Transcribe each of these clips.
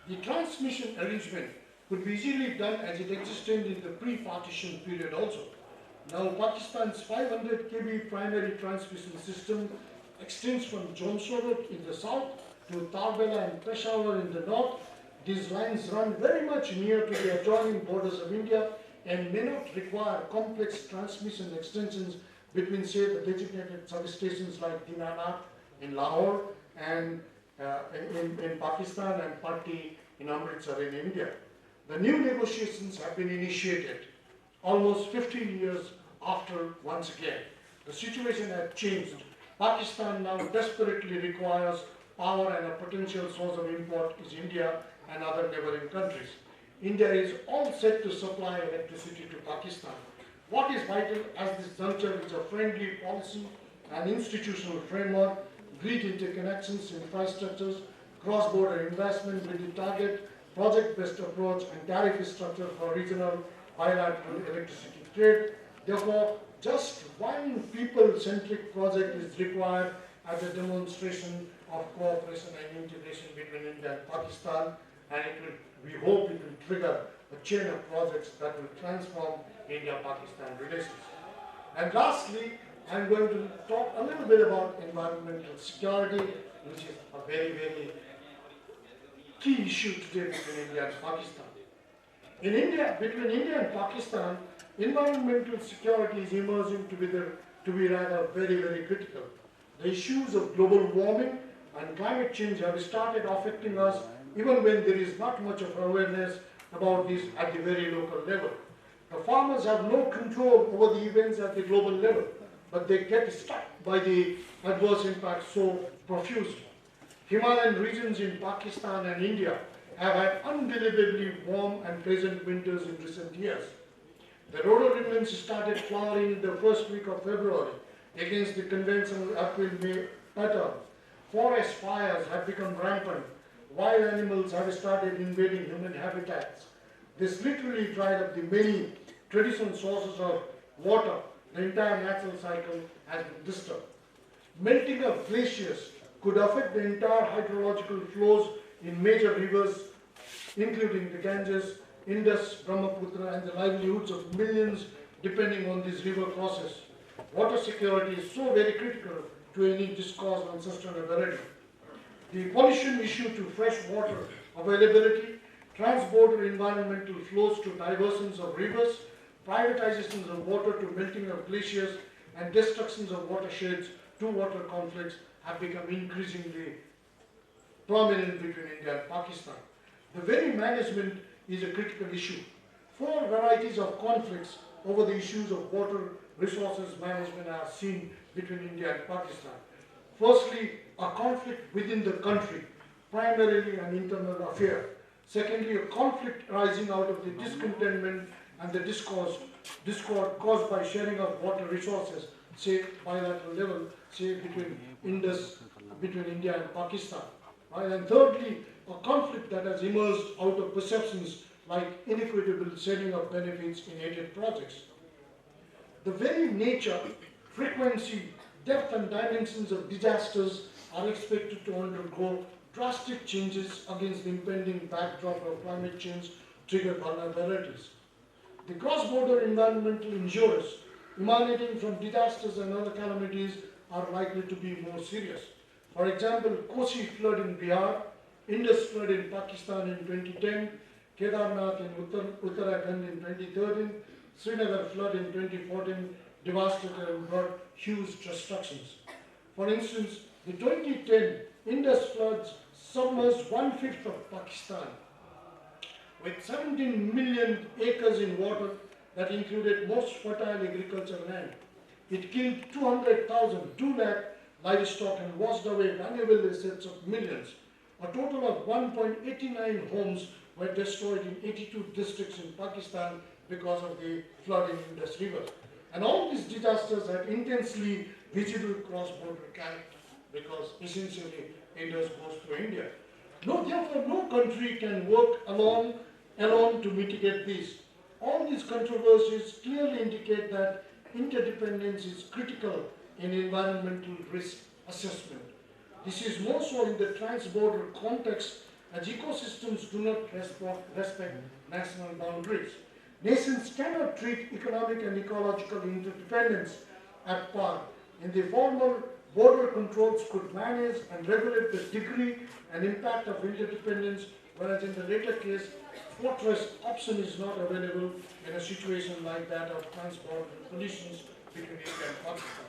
The transmission arrangement could be easily done as it existed in the pre-partition period also. Now Pakistan's 500 kV primary transmission system extends from Jomshorot in the south to Tarbela and Peshawar in the north. These lines run very much near to the adjoining borders of India and may not require complex transmission extensions between, say, the designated substations like Dinanath in Lahore and in Pakistan and Patti in Amritsar in India. The new negotiations have been initiated almost 15 years after once again. The situation has changed. Pakistan now desperately requires power and a potential source of import is India and other neighboring countries. India is all set to supply electricity to Pakistan. What is vital at this juncture is a friendly policy and institutional framework, grid interconnections, infrastructures, cross-border investment with the target, project-based approach and tariff structure for regional bilateral electricity trade. Therefore, just one people-centric project is required as a demonstration of cooperation and integration between India and Pakistan, and we hope it will trigger a chain of projects that will transform India-Pakistan relations. And lastly, I'm going to talk a little bit about environmental security, which is a very, very key issue today between India and Pakistan. In India, between India and Pakistan, environmental security is emerging to be rather very, very critical. The issues of global warming and climate change have started affecting us even when there is not much of awareness about this at the very local level. The farmers have no control over the events at the global level, but they get struck by the adverse impacts so profusely. Himalayan regions in Pakistan and India have had unbelievably warm and pleasant winters in recent years. The rhododendrons started flowering in the first week of February against the conventional April-May pattern. Forest fires have become rampant. Wild animals have started invading human habitats. This literally dried up the many traditional sources of water. The entire natural cycle has been disturbed. Melting of glaciers could affect the entire hydrological flows in major rivers, including the Ganges, Indus, Brahmaputra, and the livelihoods of millions depending on these river crosses. Water security is so very critical to any discourse on sustainability. The pollution issue to fresh water availability, transborder environmental flows to diversions of rivers, privatizations of water to melting of glaciers, and destructions of watersheds to water conflicts have become increasingly prominent between India and Pakistan. The very management is a critical issue. 4 varieties of conflicts over the issues of water resources management are seen between India and Pakistan. Firstly, a conflict within the country, primarily an internal affair. Secondly, a conflict arising out of the discontentment and the discord caused by sharing of water resources, say bilateral level, say between India and Pakistan. Right? And thirdly, a conflict that has emerged out of perceptions like inequitable sharing of benefits in aided projects. The very nature, frequency, depth and dimensions of disasters are expected to undergo drastic changes against the impending backdrop of climate change triggered vulnerabilities. The cross-border environmental injuries emanating from disasters and other calamities are likely to be more serious. For example, Kosi flood in Bihar, Indus flood in Pakistan in 2010, Kedarnath in Uttarakhand in 2013, Srinagar flood in 2014 devastated and brought huge destructions. For instance, the 2010 Indus floods submerged 1/5 of Pakistan with 17 million acres in water that included most fertile agricultural land. It killed 200,000, 2 lakh livestock and washed away valuable assets of millions. A total of 1.89 homes were destroyed in 82 districts in Pakistan because of the flood in Indus River. And all these disasters had intensely visible cross-border character because essentially Indus goes through India. Therefore, no country can work alone to mitigate this. All these controversies clearly indicate that interdependence is critical in environmental risk assessment. This is more so in the transborder context as ecosystems do not respect national boundaries. Nations cannot treat economic and ecological interdependence at par. In the former, border controls could manage and regulate the degree and impact of interdependence, whereas in the latter case, fortress option is not available in a situation like that of transborder collisions between India and Pakistan.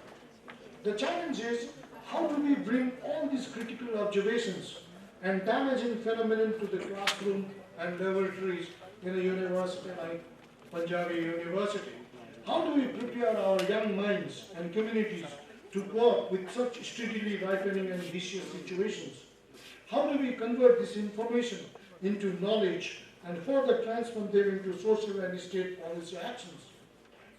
The challenge is, how do we bring all these critical observations and damaging phenomenon to the classroom and laboratories in a university like Punjabi University? How do we prepare our young minds and communities to cope with such steadily ripening and vicious situations? How do we convert this information into knowledge and further transform them into social and state policy actions?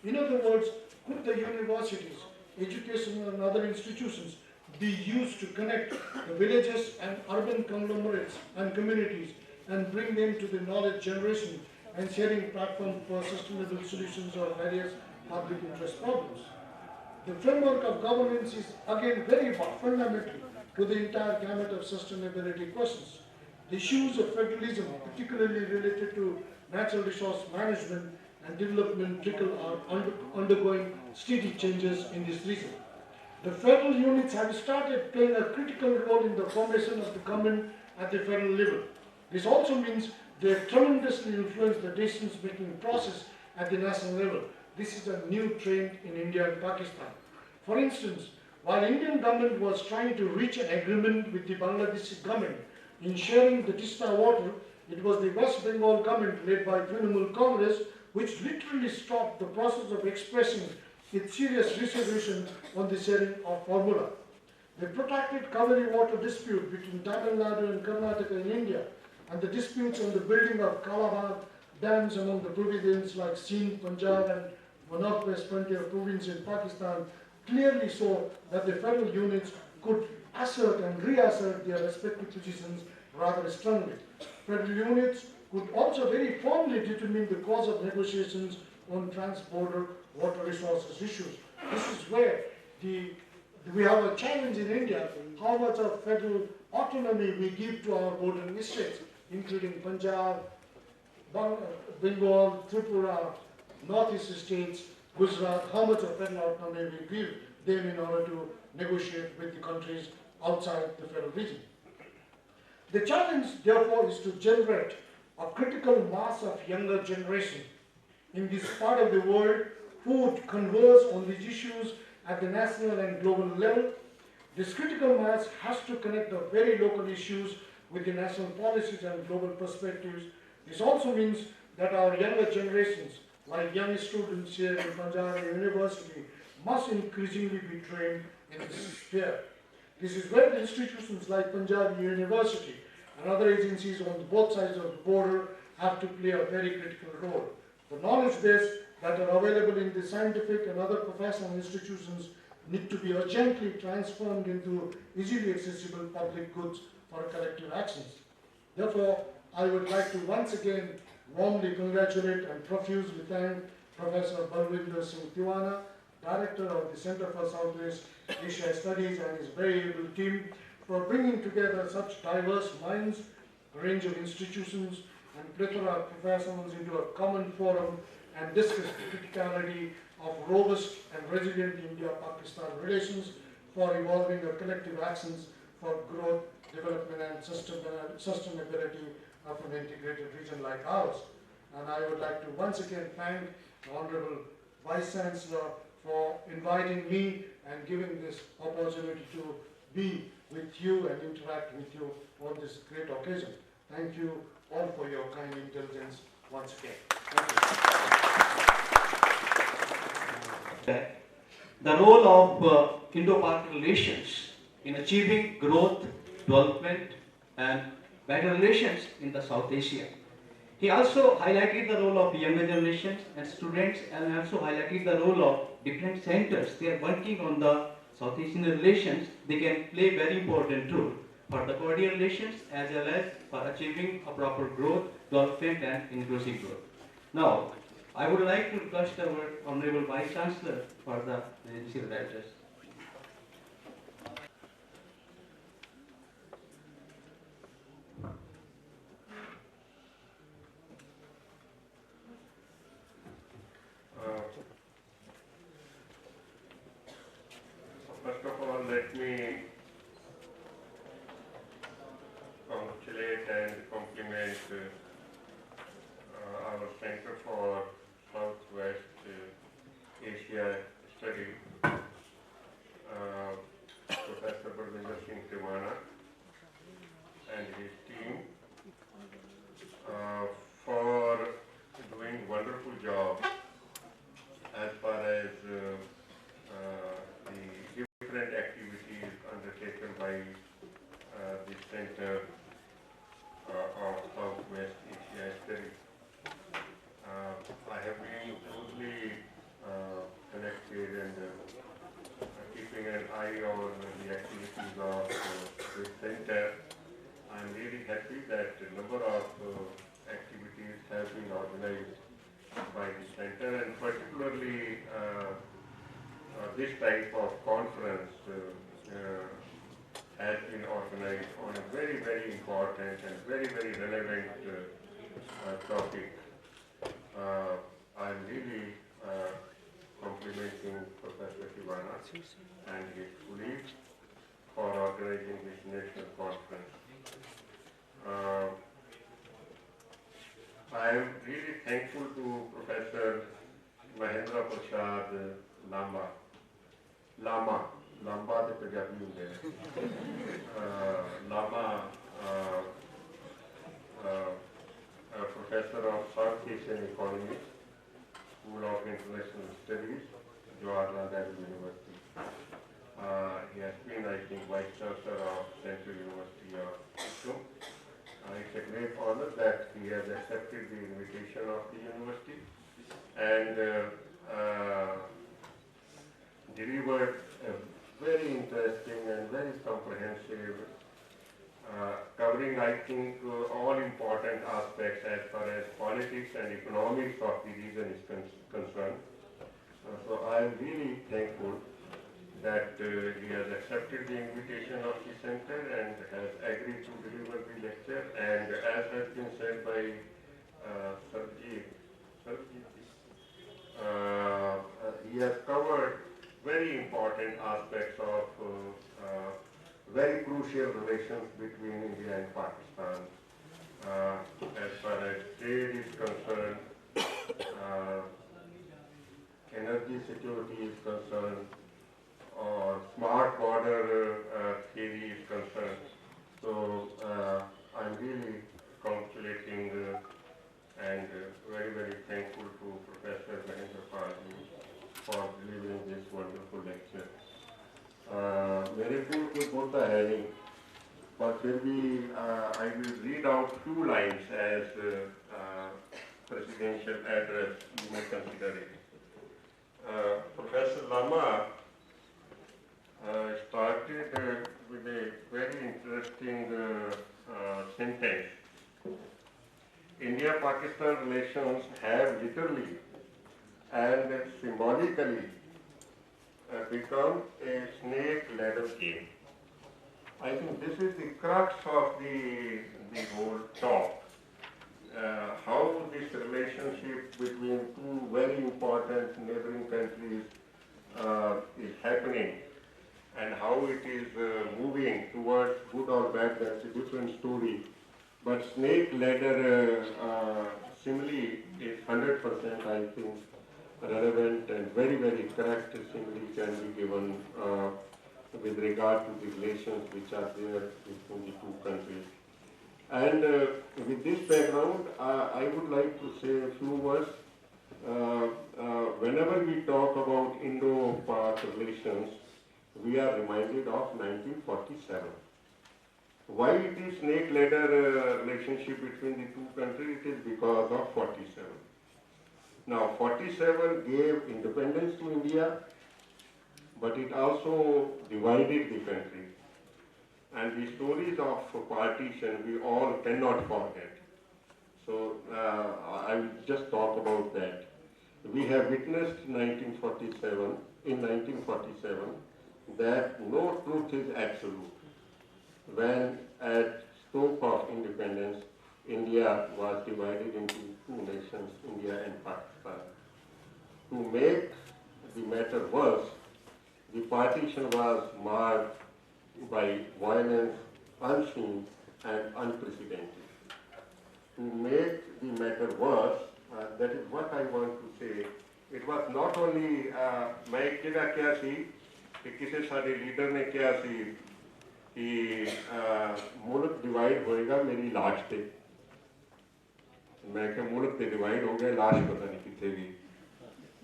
In other words, could the universities, educational and other institutions be used to connect the villages and urban conglomerates and communities and bring them to the knowledge generation and sharing platform for sustainable solutions of various public interest problems? The framework of governance is again very fundamental to the entire gamut of sustainability questions. The issues of federalism, particularly related to natural resource management and development trickle, are undergoing steady changes in this region. The federal units have started playing a critical role in the formation of the government at the federal level. This also means they have tremendously influenced the decision-making process at the national level. This is a new trend in India and Pakistan. For instance, while Indian government was trying to reach an agreement with the Bangladeshi government in sharing the Tista water, it was the West Bengal government led by Trinamool Congress which literally stopped the process of expressing its serious reservation on the sharing of formula. The protracted Kaveri water dispute between Tamil Nadu and Karnataka in India and the disputes on the building of Kalabagh dams among the provinces like Sindh, Punjab and Northwest Frontier province in Pakistan clearly show that the federal units could assert and reassert their respective positions rather strongly. Federal units could also very firmly determine the cause of negotiations on trans-border water resources issues. This is where we have a challenge in India, how much of federal autonomy we give to our bordering states, including Punjab, Bengal, Tripura, Northeast states, Gujarat, how much of federal autonomy we give them in order to negotiate with the countries outside the federal region. The challenge, therefore, is to generate a critical mass of younger generation in this part of the world who would converse on these issues at the national and global level. This critical mass has to connect the very local issues with the national policies and global perspectives. This also means that our younger generations, like young students here in Punjab University, must increasingly be trained in this sphere. This is where the institutions like Punjab University and other agencies on both sides of the border have to play a very critical role. The knowledge base that are available in the scientific and other professional institutions need to be urgently transformed into easily accessible public goods for collective actions. Therefore, I would like to once again warmly congratulate and profusely thank Professor Balwinder Singh Tiwana, Director of the Center for Southeast Asia Studies, and his very able team for bringing together such diverse minds, a range of institutions, and plethora of professionals into a common forum and discuss the criticality of robust and resilient India-Pakistan relations for evolving a collective actions for growth, development, and sustainability of an integrated region like ours. And I would like to once again thank the Honorable Vice Chancellor for inviting me and giving this opportunity to be with you and interact with you on this great occasion. Thank you all for your kind intelligence once again. Thank you. The role of Indo-Pak relations in achieving growth, development, and better relations in the South Asia. He also highlighted the role of younger generations and students, and also highlighted the role of different centers. They are working on the South Asian relations. They can play very important role for the cordial relations as well as for achieving a proper growth, development, and inclusive growth. Now, I would like to request our Honorable Vice Chancellor for the presidential address. Center for Southwest Asia Study, Professor Parvinder Singh Timana and his team for doing wonderful job as far as the different activities undertaken by the Center of Southwest Asia Study. I have been closely connected and keeping an eye on the activities of this center. I'm really happy that a number of activities have been organized by the center, and particularly this type of conference has been organized on a very, very important and very, very relevant topic. I'm really complimenting Professor Ivana and his colleagues for organizing this national conference. I am really thankful to Professor Mahendra Prasad Lama the Punjabi Lama, Professor of South Asian Economics, School of International Studies, Jawaharlal Nehru University. He has been, I think, Vice Chancellor of Central University of Islam. It's a great honor that he has accepted the invitation of the university and delivered a very interesting and very comprehensive, covering, I think, all important aspects as far as politics and economics of the region is concerned. So I am really thankful that he has accepted the invitation of the center and has agreed to deliver the lecture. And as has been said by Sarjeet, he has covered very important aspects of very crucial relations between India and Pakistan. As far as trade is concerned, energy security is concerned, or smart border theory is concerned. So I'm really congratulating and very, very thankful to Professor Mahendra Prasad for delivering this wonderful lecture. मेरे को कुछ बोलता है नहीं, पर फिर भी I will read out few lines as presidential address. You may consider it. Professor Lama started with a very interesting sentence. India-Pakistan relations have literally and symbolically become a snake ladder game. I think this is the crux of the whole talk. How this relationship between two very important neighboring countries is happening and how it is moving towards good or bad, that's a different story. But snake ladder simile is 100%, I think, relevant and very, very correct simile can be given with regard to the relations which are there between the two countries. And with this background, I would like to say a few words. Whenever we talk about Indo-Pak relations, we are reminded of 1947. Why it is snake ladder relationship between the two countries? It is because of 47. Now 47 gave independence to India, but it also divided the country. And the stories of partition we all cannot forget. So I will just talk about that. We have witnessed in 1947, that no truth is absolute. When at stroke of independence, India was divided into two nations, India and Pakistan. To make the matter worse, the partition was marred by violence unseen and unprecedented. To make the matter worse, that is what I want to say. It was not only मैं एक जगह क्या सी कि किसी सारे leader ने क्या सी कि मुल्क डिवाइड होएगा मेरी लाश पे मैं क्या मुल्क ते डिवाइड हो गया लाश पता नहीं कितने भी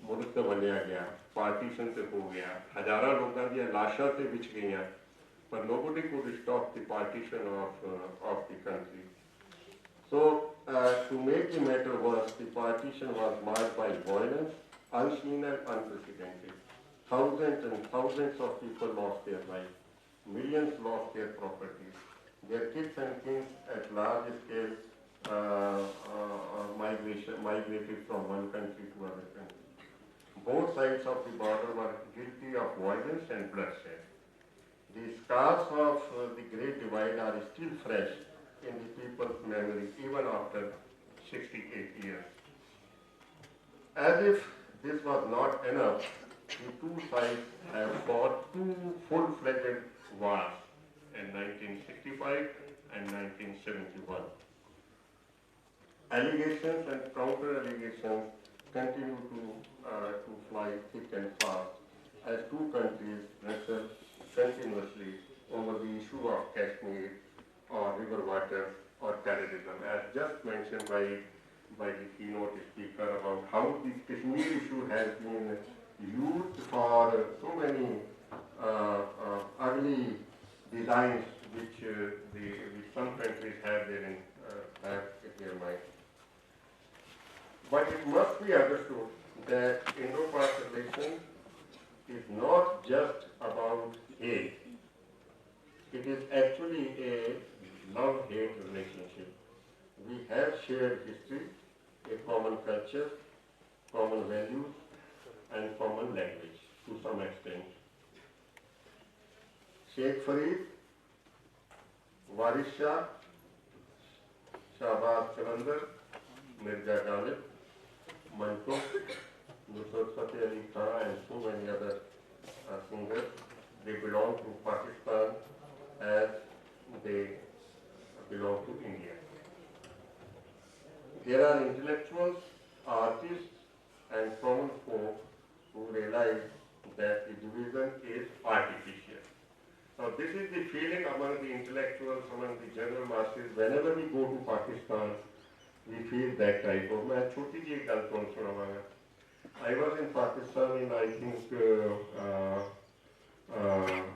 मुल्क तो बनया गया पार्टीशन से हो गया हजारों लोगों की लाशा से बिछ गई पर nobody could stop the partition of the country. So to make the matter worse, the partition was marked by violence, unseen and unprecedented. Thousands and thousands of people lost their lives. Millions lost their property. Their kids and kings at large scale migrated from one country to another country. Both sides of the border were guilty of violence and bloodshed. The scars of the Great Divide are still fresh in the people's memory even after 68 years. As if this was not enough, the two sides have fought two full-fledged wars in 1965 and 1971. Allegations and counter-allegations continue to fly thick and fast as two countries wrestle continuously over the issue of Kashmir or river water or terrorism, as just mentioned by the keynote speaker about how the Kashmir issue has been used for so many ugly designs which some countries have in their mind. But it must be understood that Indo-Pak relations is not just about hate. It is actually a love-hate relationship. We have shared history, a common culture, common values, and common language to some extent. Sheikh Farid, Waris Shah, Shahbaz Kalandar, Mirza Ghalib, Manto, Nusrat Fateh Ali Khan, and so many other singers. They belong to Pakistan as they belong to India. There are intellectuals, artists, and common folk who realize that the division is artificial. Now this is the feeling among the intellectuals, among the general masses. Whenever we go to Pakistan, we feel that type of. मैं छोटी जी एक गल तुहानू सुनावांगा. I was in Pakistan in I think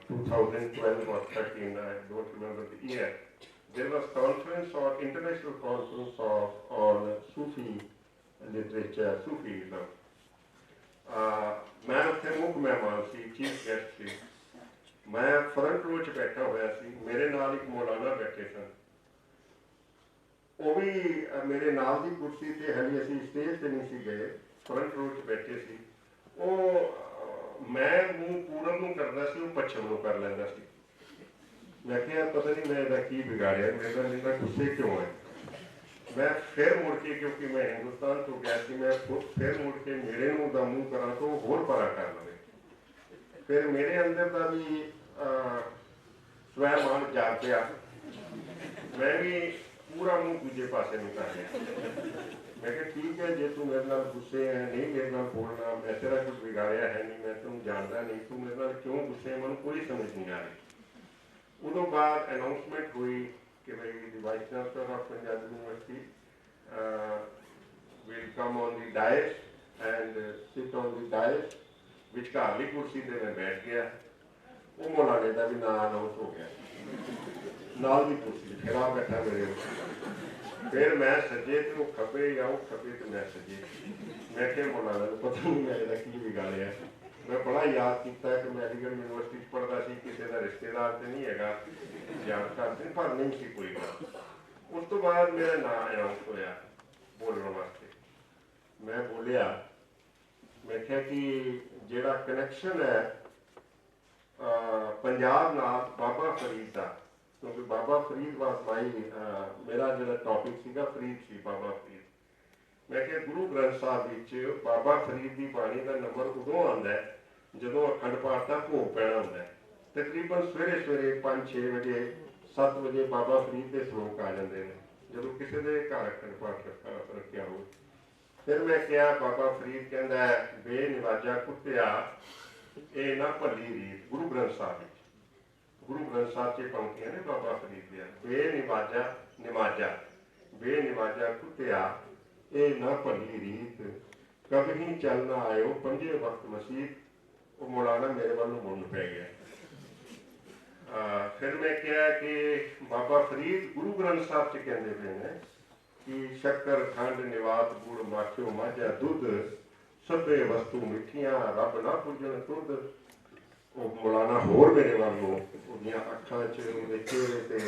2012 or 13. I don't remember the year. There was conference or international conference on Sufi literature, Sufism. मैं उत्थे मुख मेहमान सी, chief guest सी. मैं फ्रंट रो च बैठा होया सी. मेरे नाल एक मौलाना बैठे सन. वो भी मेरे नाल दी कुर्सी ते हली असी स्टेज ते नहीं सी गए, फ्रंट रो च बैठे सी. वो मैं मूँह पूरब नूं करदा सी, वो पच्छम नूं कर लैंदा सी. मैं क्या पता नहीं मैं इहदा की बिगाड़िया, मेरे नाल इन्ना गुस्से क्यों है. मैं फिर मुड़ के, क्योंकि मैं हिंदुस्तान तो गया सी, मैं फिर मुड़ के मेरे मुँह दा मूँह करा तो होर परा कर लवे. फिर मेरे अंदर दा भी स्वैमान जाग पिया. मैं भी पूरा मुँह दूजे पासे नूं कर लिया. मैं कहा ठीक है, जे तू मेरे नाल गुस्से है, नहीं मेरे नाल बोलना, मैं तेरा कुछ बिगाड़िया है नहीं, मैं तुम जानता नहीं, तू मेरे नाल क्यों गुस्से है, मैनूं कोई समझ नहीं आ रही. उदों बाद अनाउंसमेंट हुई कि भाई vice chancellor of Punjab university will come on the dais and sit on the dais. विचकारली कुर्सी ते मैं बैठ गया. वो मौलाने का भी नाम अनाउंस हो गया, नाल दी कुर्सी फिर आ बैठा मेरे. फिर मैं सजे तो वो खपे या वो खपे तो मैं सजे. मैं क्या मौलाना को पता नहीं मैं इहदा की बिगाड़िया. मैं बड़ा याद किया कि मैं अलीगढ़ यूनिवर्सिटी पढ़ता सी, किसी का रिश्तेदार तो नहीं है, जानकार से, पर नहीं सी कोई गल. उस तो बाद मेरा नाम अनाउंस होया बोलने वास्ते. मैं बोलिया, मैं क्या कि जिहड़ा कनैक्शन है पंजाब नाल बाबा फरीद का, क्योंकि बाबा फरीद वाज माई मेरा जो टॉपिक सीगा फरीद सी, बाबा फरीद. मैं क्या गुरु ग्रंथ साहब विच बाबा फरीद की बाणी का नंबर उदों आंदा है जदों अखंड पाठ का भोग पैना होंदा है. तकरीबन सवेरे सवेरे 5-6 बजे 7 बजे बाबा फरीद के श्लोक आ जाते हैं जदों किसी के घर अखंड पाठ रखा हो. ਫਿਰ ਮੈਂ ਕਿਹਾ ਬਾਬਾ ਫਰੀਦ ਕਹਿੰਦਾ ਬੇਨਿਵਾਜਾ ਕੁੱਤਿਆ ਇਹ ਨਾ ਭਲੀ ਰੀਤ। ਗੁਰੂ ਗ੍ਰੰਥ ਸਾਹਿਬ ਵਿੱਚ, ਗੁਰੂ ਗ੍ਰੰਥ ਸਾਹਿਬ 'ਚ ਪੰਕਤੀਆਂ ਨੇ ਬਾਬਾ ਫਰੀਦ ਦੀਆਂ, ਬੇਨਿਵਾਜਾ ਕੁੱਤਿਆ ਇਹ ਨਾ ਭਲੀ ਰੀਤ, ਕਭੀ ਚੱਲ ਨਾ ਆਇਓ ਪੰਜੇ ਵਕਤ ਮਸੀਤ। ਉਹ ਮੌਲਾਨਾ ਮੇਰੇ ਵੱਲ ਨੂੰ ਮੁੰਨ ਪੈ ਗਿਆ। ਫਿਰ ਮੈਂ ਕਿਹਾ ਕਿ ਬਾਬਾ ਫਰੀਦ ਗੁਰੂ ਗ੍ਰੰਥ ਸਾਹਿਬ 'ਚ ਕਹਿੰਦੇ ਪਏ ਨੇ ਕਿ ਸ਼ੱਕਰ ਖੰਡ ਨਿਵਾਤ ਗੁੜ ਮਾਖਿਓ ਮਾਝਾ ਦੁੱਧ, ਸਭੇ ਵਸਤੂ ਮਿੱਠੀਆਂ ਰੱਬ ਨਾ ਪੂਜਣ ਤੁਧ। ਉਹ ਮੌਲਾਨਾ ਹੋਰ ਮੇਰੇ ਵੱਲ ਨੂੰ, ਉਹਦੀਆਂ ਅੱਖਾਂ 'ਚ, ਉਹਦੇ ਚਿਹਰੇ 'ਤੇ